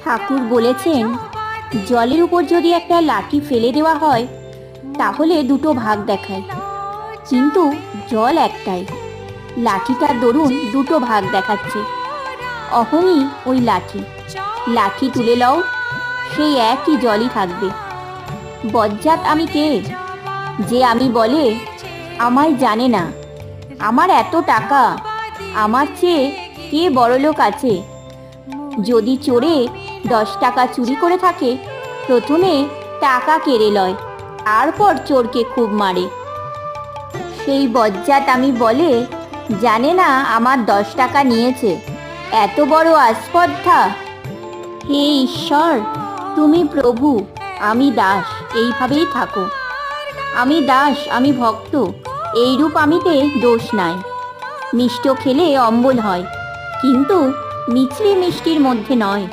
ঠাকুর বলেছেন, জলের উপর যদি একটা লাঠি ফেলে দেওয়া হয় তাহলে দুটো ভাগ দেখায়, কিন্তু জল একটাই, লাঠিটার দরুন দুটো ভাগ দেখাচ্ছে। অহংই ওই লাঠি, লাঠি তুলে লও, সেই একই জলই থাকবে। বজ্জাত আমি কে যে আমি বলে আমায় জানে না, আমার এত টাকা, আমার চেয়ে কে বড়লোক আছে। যদি চোরে 10 টাকা চুরি করে থাকে, প্রথমে টাকা কেড়ে লয়, তারপর চোরকে খুব মারে। সেই বজ্জাত আমি বলে জানে না আমার 10 টাকা নিয়েছে, এত বড় আস্পর্ধা। হে ঈশ্বর, তুমি প্রভু, আমি দাস, এইভাবেই থাকো। আমি দাস, আমি ভক্ত, এইরূপ আমিতে দোষ নাই। মিষ্ট খেলে অম্বল হয়, কিন্তু মিছরি মিষ্টির মধ্যে নয়।